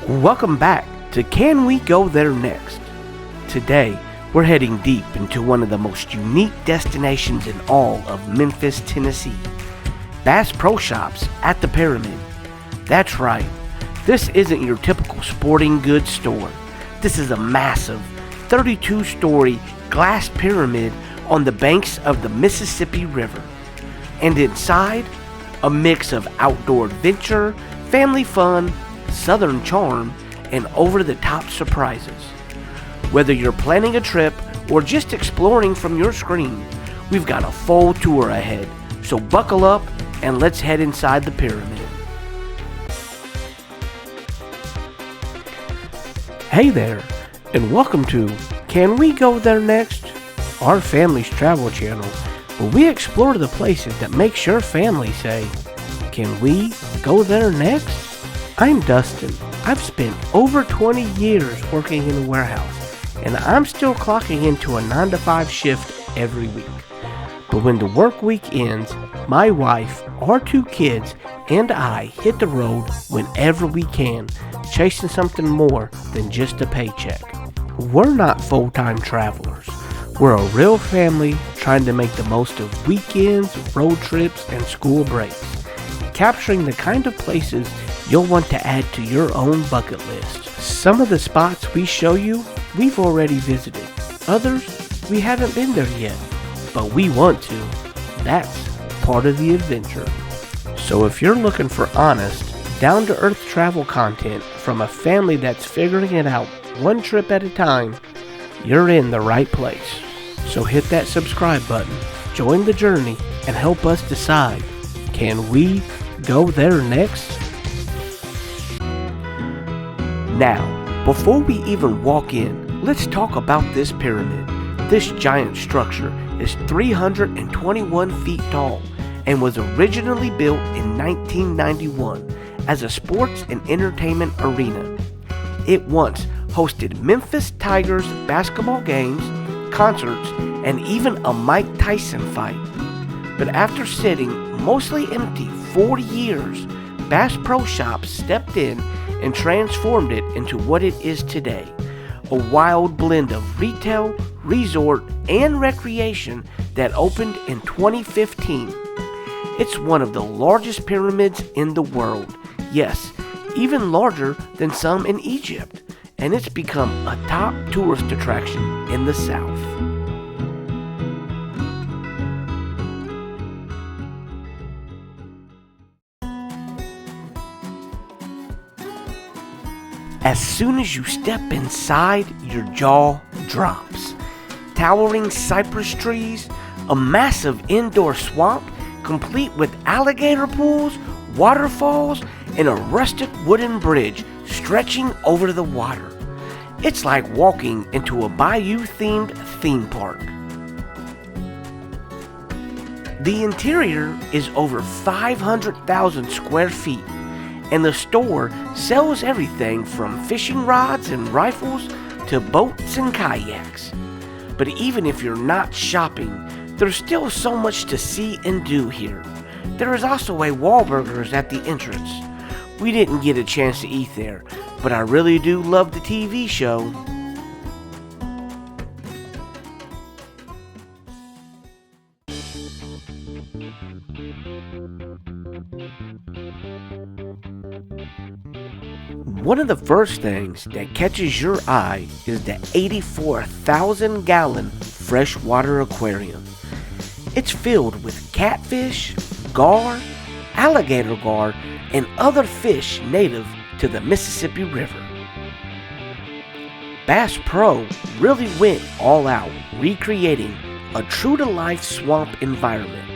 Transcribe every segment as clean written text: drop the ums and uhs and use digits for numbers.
Welcome back to Can We Go There Next? Today, we're heading deep into one of the most unique destinations in all of Memphis, Tennessee. Bass Pro Shops at the Pyramid. That's right, this isn't your typical sporting goods store. This is a massive 32-story glass pyramid on the banks of the Mississippi River. And inside, a mix of outdoor adventure, family fun, southern charm, and over-the-top surprises. Whether you're planning a trip or just exploring from your screen, we've got a full tour ahead. So buckle up and let's head inside the pyramid. Hey there, and welcome to Can We Go There Next? Our family's travel channel, where we explore the places that make your family say, "Can we go there next?" I'm Dustin. I've spent over 20 years working in a warehouse, and I'm still clocking into a 9-to-5 shift every week. But when the work week ends, my wife, our 2 kids, and I hit the road whenever we can, chasing something more than just a paycheck. We're not full-time travelers. We're a real family trying to make the most of weekends, road trips, and school breaks, capturing the kind of places you'll want to add to your own bucket list. Some of the spots we show you, we've already visited. Others, we haven't been there yet, but we want to. That's part of the adventure. So if you're looking for honest, down-to-earth travel content from a family that's figuring it out one trip at a time, you're in the right place. So hit that subscribe button, join the journey, and help us decide, can we go there next? Now, before we even walk in, let's talk about this pyramid. This giant structure is 321 feet tall and was originally built in 1991 as a sports and entertainment arena. It once hosted Memphis Tigers basketball games, concerts, and even a Mike Tyson fight. But after sitting mostly empty for years, Bass Pro Shops stepped in and transformed it into what it is today, a wild blend of retail, resort, and recreation that opened in 2015. It's one of the largest pyramids in the world, yes, even larger than some in Egypt, and it's become a top tourist attraction in the South. As soon as you step inside, your jaw drops. Towering cypress trees, a massive indoor swamp complete with alligator pools, waterfalls, and a rustic wooden bridge stretching over the water. It's like walking into a bayou-themed theme park. The interior is over 500,000 square feet, and the store sells everything from fishing rods and rifles to boats and kayaks. But even if you're not shopping, there's still so much to see and do here. There is also a Wahlburgers at the entrance. We didn't get a chance to eat there, but I really do love the TV show. One of the first things that catches your eye is the 84,000-gallon freshwater aquarium. It's filled with catfish, gar, alligator gar, and other fish native to the Mississippi River. Bass Pro really went all out, recreating a true-to-life swamp environment.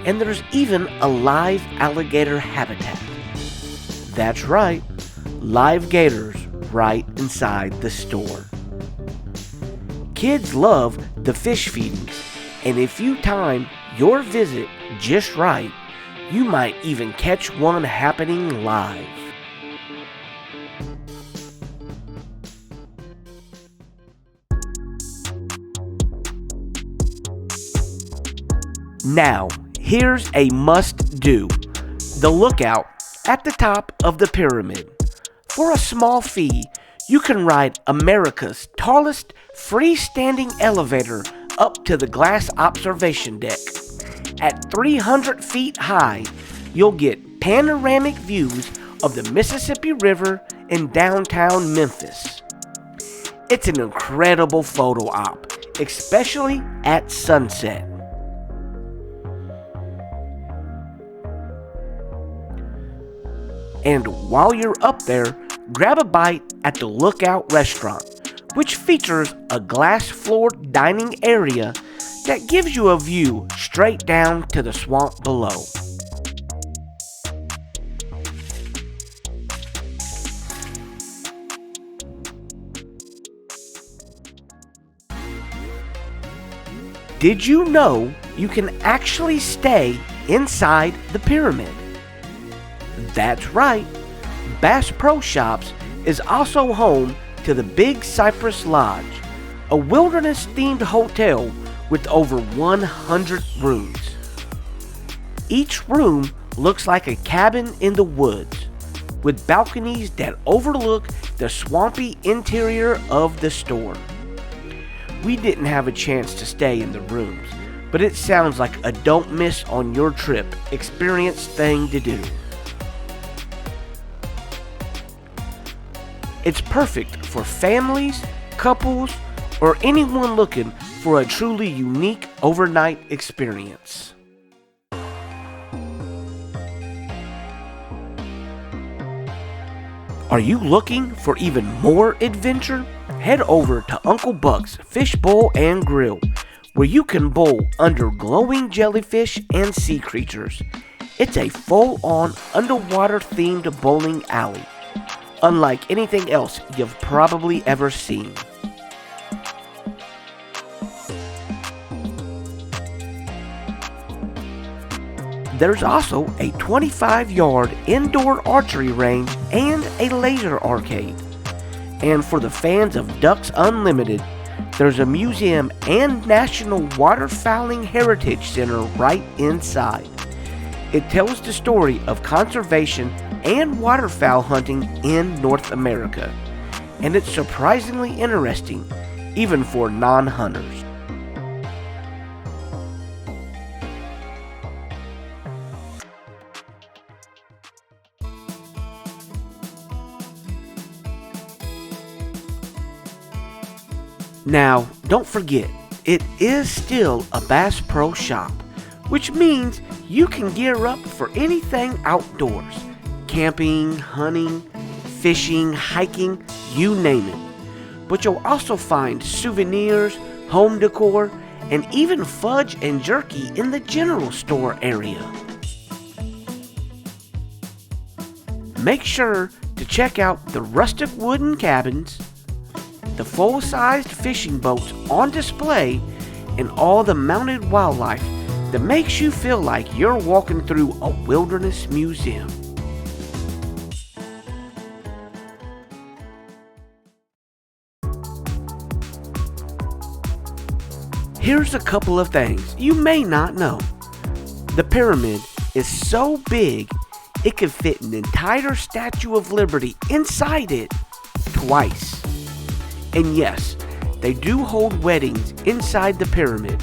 And there's even a live alligator habitat. That's right, live gators right inside the store. Kids love the fish feedings, and if you time your visit just right, you might even catch one happening live. Now, here's a must-do. The lookout at the top of the pyramid. For a small fee, you can ride America's tallest freestanding elevator up to the glass observation deck. At 300 feet high, you'll get panoramic views of the Mississippi River in downtown Memphis. It's an incredible photo op, especially at sunset. And while you're up there, grab a bite at the Lookout Restaurant, which features a glass-floored dining area that gives you a view straight down to the swamp below. Did you know you can actually stay inside the pyramid? That's right, Bass Pro Shops is also home to the Big Cypress Lodge, a wilderness-themed hotel with over 100 rooms. Each room looks like a cabin in the woods, with balconies that overlook the swampy interior of the store. We didn't have a chance to stay in the rooms, but it sounds like a don't miss on your trip experience thing to do. It's perfect for families, couples, or anyone looking for a truly unique overnight experience. Are you looking for even more adventure? Head over to Uncle Buck's Fishbowl and Grill, where you can bowl under glowing jellyfish and sea creatures. It's a full-on underwater-themed bowling alley, unlike anything else you've probably ever seen. There's also a 25-yard indoor archery range and a laser arcade. And for the fans of Ducks Unlimited, there's a museum and National Waterfowling Heritage Center right inside. It tells the story of conservation and waterfowl hunting in North America, and it's surprisingly interesting, even for non-hunters. Now, don't forget, it is still a Bass Pro Shop, which means you can gear up for anything outdoors. Camping, hunting, fishing, hiking, you name it. But you'll also find souvenirs, home decor, and even fudge and jerky in the general store area. Make sure to check out the rustic wooden cabins, the full-sized fishing boats on display, and all the mounted wildlife that makes you feel like you're walking through a wilderness museum. Here's a couple of things you may not know. The pyramid is so big, it could fit an entire Statue of Liberty inside it twice. And yes, they do hold weddings inside the pyramid.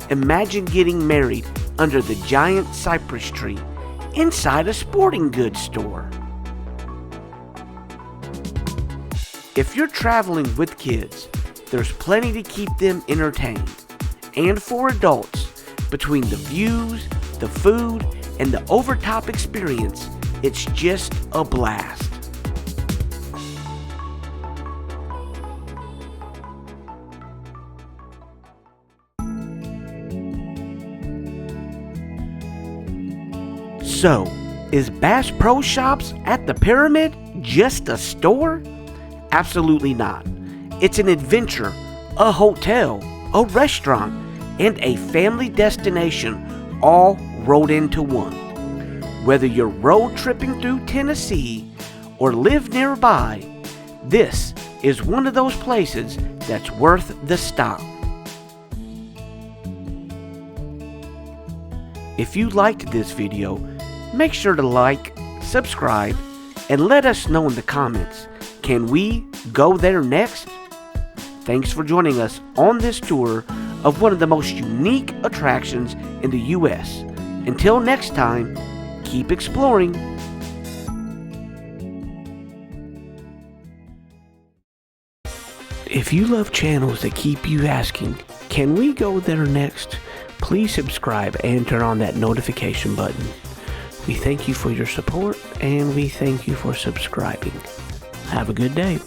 Imagine getting married under the giant cypress tree inside a sporting goods store. If you're traveling with kids, there's plenty to keep them entertained. And for adults, between the views, the food, and the overtop experience, it's just a blast. So, is Bass Pro Shops at the Pyramid just a store? Absolutely not. It's an adventure, a hotel, a restaurant, and a family destination all rolled into one. Whether you're road tripping through Tennessee or live nearby, this is one of those places that's worth the stop. If you liked this video, make sure to like, subscribe, and let us know in the comments, can we go there next? Thanks for joining us on this tour of one of the most unique attractions in the U.S. Until next time, keep exploring. If you love channels that keep you asking, can we go there next? Please subscribe and turn on that notification button. We thank you for your support and we thank you for subscribing. Have a good day.